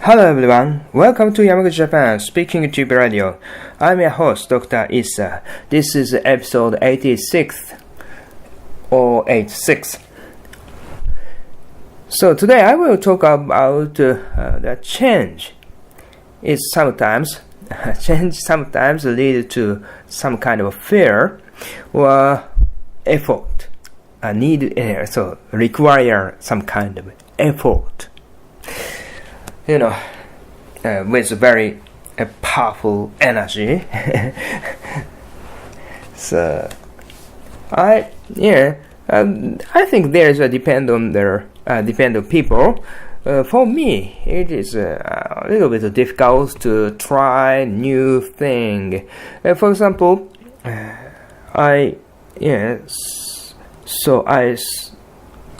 Hello everyone, welcome to Yamaguchi Japan Speaking Tube Radio. I'm your host, Dr.Issa. This is episode 86 or 86. So today I will talk about the change. Change sometimes leads to some kind of fear or effort. So require some kind of effort. With very powerful energy. So, I think there's a depend on people. For me, it is a little bit difficult to try new thing. For example, I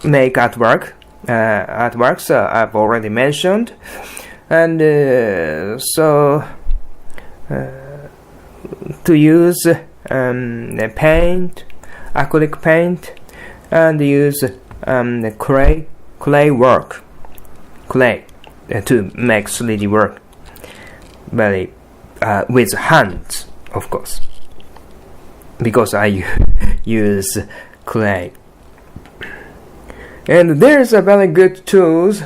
make artwork. Artworks I've already mentioned, and to use paint, acrylic paint, and use clay to make 3D work, very with hands, of course, because I use clay. And there's a very good tools.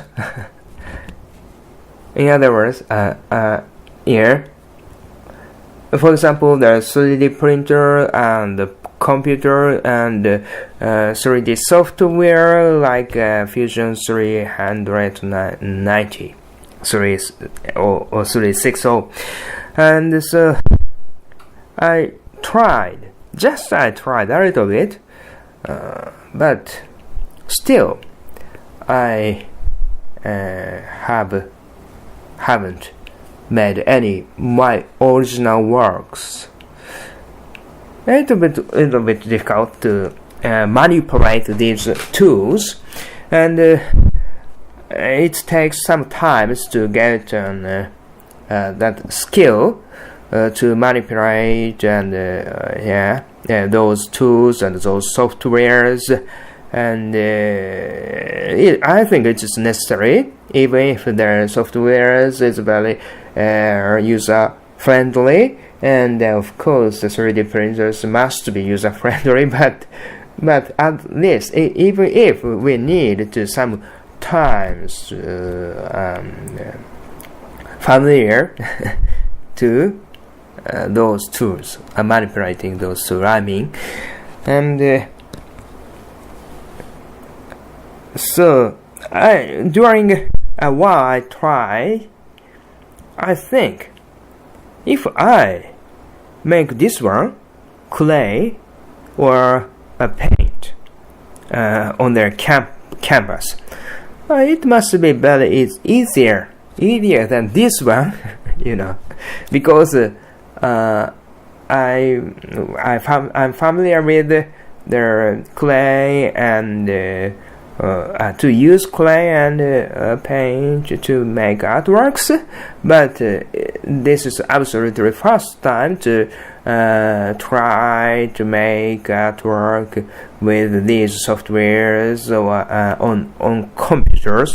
In other words, here, for example, the 3D printer and the computer and 3D software like Fusion 390, 360, and so I tried a little bit, but still, I haven't made any my original works. A little bit difficult to manipulate these tools, and it takes some time to get that skill to manipulate and those tools and those softwares. And I think it is necessary, even if the software is very user-friendly, and of course the 3D printers must be user-friendly. But at least, even if we need to sometimes familiar to those tools, manipulating those tools, and. So, during a while I try, I think, if I make this one, clay or a paint on their canvas, it must be very easier than this one, because I'm familiar with the clay and to use clay and paint to make artworks, but this is absolutely first time to try to make artwork with these softwares or on computer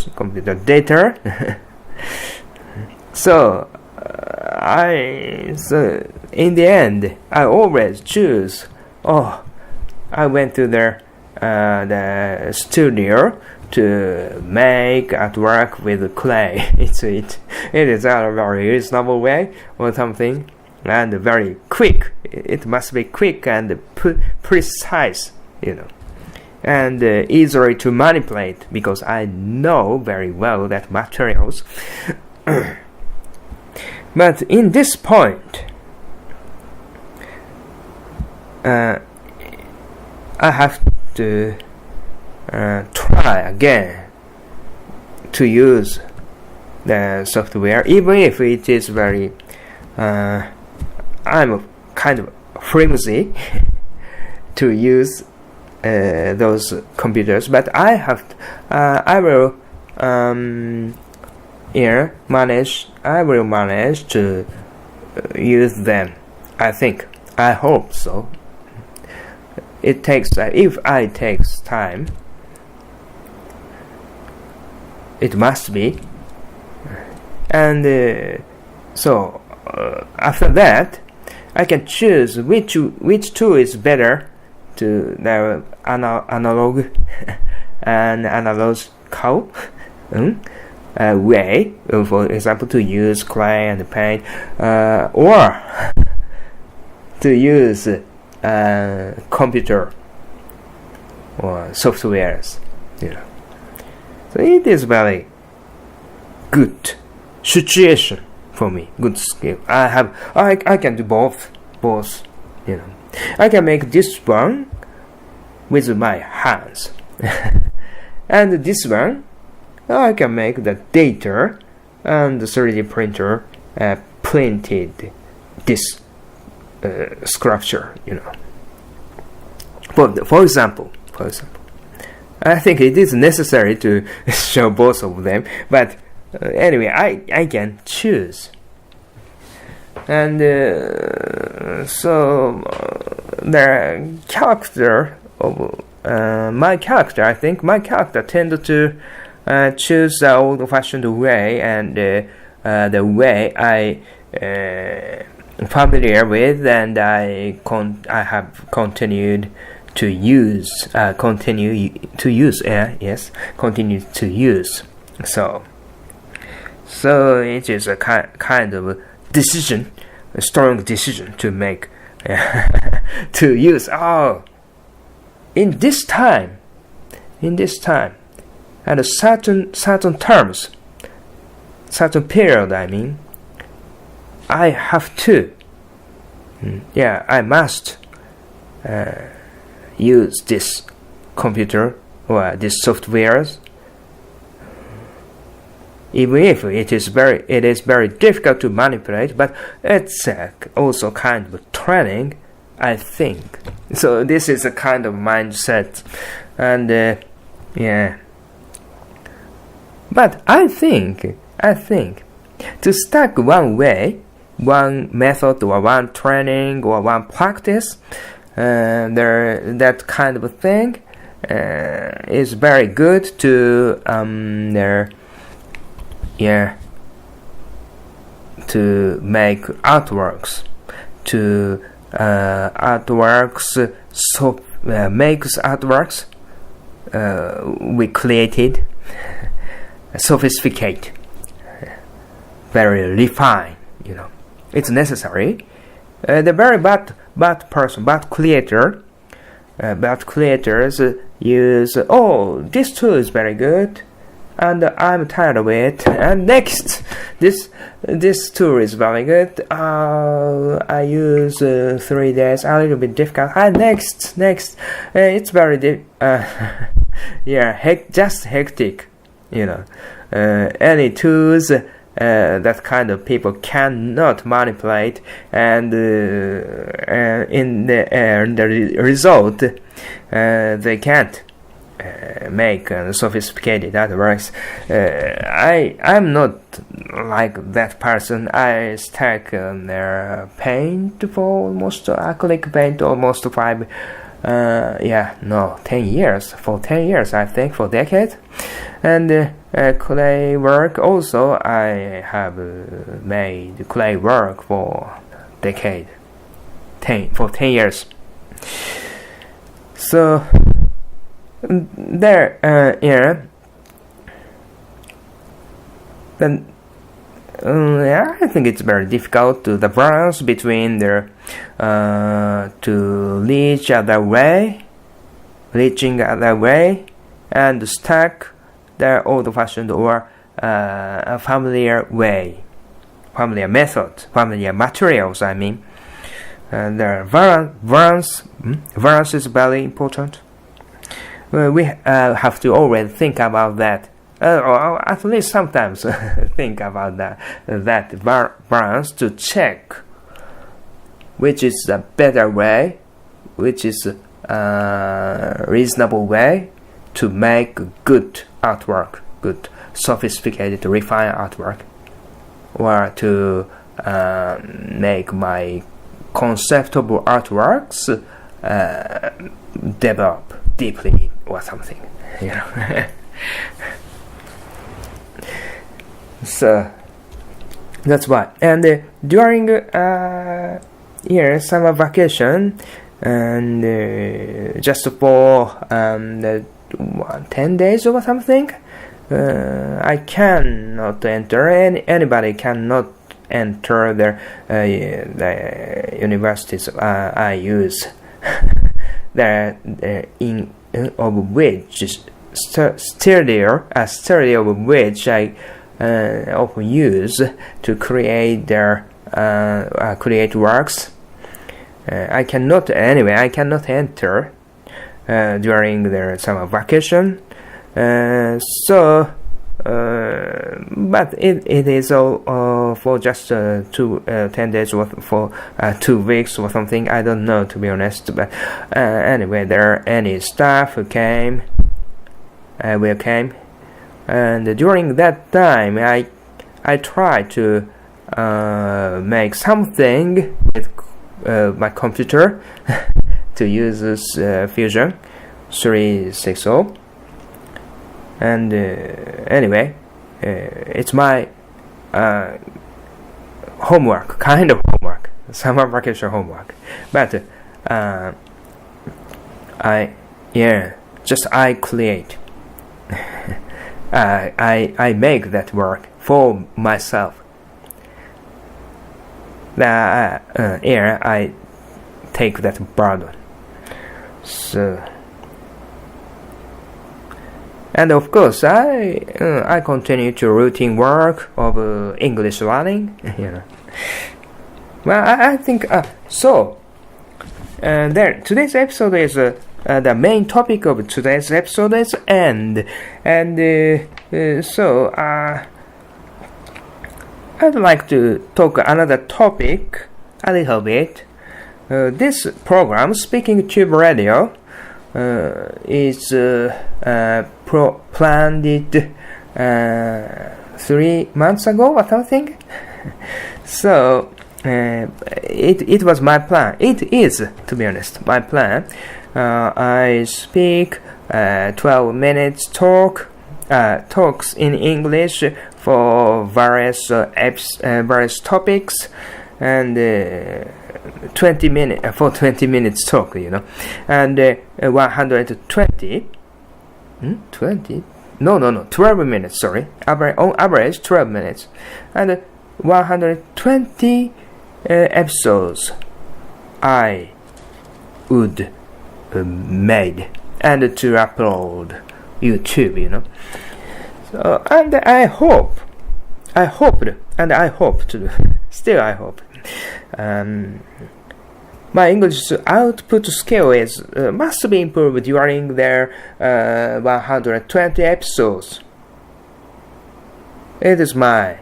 data. So in the end, I always choose. I went to the studio to make artwork with clay. It is a very reasonable way or something, and very quick. It must be quick and precise, and easily to manipulate, because I know very well that materials. But in this point, I have to try again to use the software, even if it is very I'm kind of flimsy to use those computers, but I will manage to use them. I hope so. It takes time. If it takes time, it must be. and so after that, I can choose which tool is better to the analog and analogical way. For example, to use clay and paint, or to use computer or softwares. So it is very good situation for me. Good skill. I can do both. I can make this one with my hands, and this one I can make the data and the 3D printer printed this sculpture. For example, I think it is necessary to show both of them, but anyway, I can choose. And so the character of my character, I think my character tended to choose the old-fashioned way, and the way I familiar with, and I have continued to use. Continue to use. So it is a kind of decision, a strong decision to make, to use. In this time, at a certain terms, certain period, I have to. I must use this computer or this softwares, even if it is very difficult to manipulate, but it's also kind of training, I think. So this is a kind of mindset, and But I think to stuck one way, one method, or one training, or one practice, that kind of thing is very good to to make artworks, makes artworks we created sophisticate, very refined. It's necessary. The very bad creators use, this tool is very good, and I'm tired of it, and next, this tool is very good, I use 3 days, a little bit difficult, and next, it's very just hectic, any tools that kind of people cannot manipulate, and in the result, they can't make sophisticated artworks. I'm not like that person. I stuck on their paint for almost acrylic paint almost 10 years. For 10 years, I think, for decades. And clay work also, I have made clay work for decade, 10 years. So there, then I think it's very difficult to the balance between the to reaching other way, and stuck the old-fashioned or familiar way, familiar method, familiar materials. The balance is very important. We have to always think about that, or at least sometimes think about that balance, to check which is the better way, which is a reasonable way to make good artwork, good sophisticated, refined artwork, or to make my conceptual artworks develop deeply or something, So That's why. And during summer vacation, and just for 10 days or something, I cannot enter. Anybody cannot enter the universities I use. In of which stereo of which I often use to create their create works. I cannot enter during their summer vacation. But it is all for just 10 days or for 2 weeks or something. I don't know, to be honest. But anyway, there are any staff who came, and during that time, I tried to make something with my computer to use this Fusion 360. And anyway, it's my homework, kind of homework, summer vacation homework. But I create. I make that work for myself. I take that burden. So. And of course, I continue to routine work of English learning. Well, I think so. Then today's episode is the main topic of today's episode is end, and so I'd like to talk another topic a little bit. This program, Speaking Tube Radio, is planned it 3 months ago or something. So it was my plan. It is, to be honest, my plan. I speak 12 minutes talks in English for various topics, and 20 minutes talk, and 120 20 no 12 minutes, sorry, on average 12 minutes, and 120 episodes I would made and to upload YouTube, so, and I hope my English output skill must be improved during their 120 episodes. It is my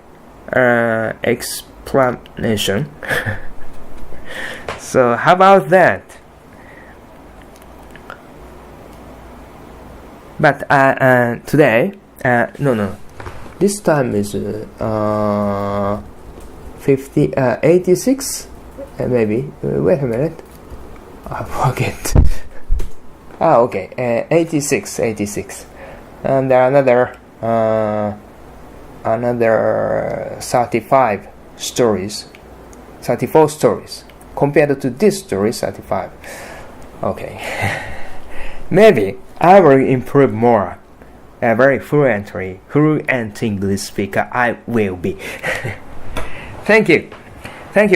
explanation. So how about that? But today, no. This time is 86. Maybe. Wait a minute. I forget. Okay. 86. And there are another 34 stories. Compared to this story, 35. Okay. Maybe I will improve more. A very fluent English speaker I will be. Thank you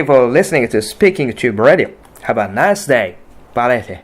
for listening to Speaking Tube Radio. Have a nice day. Balete.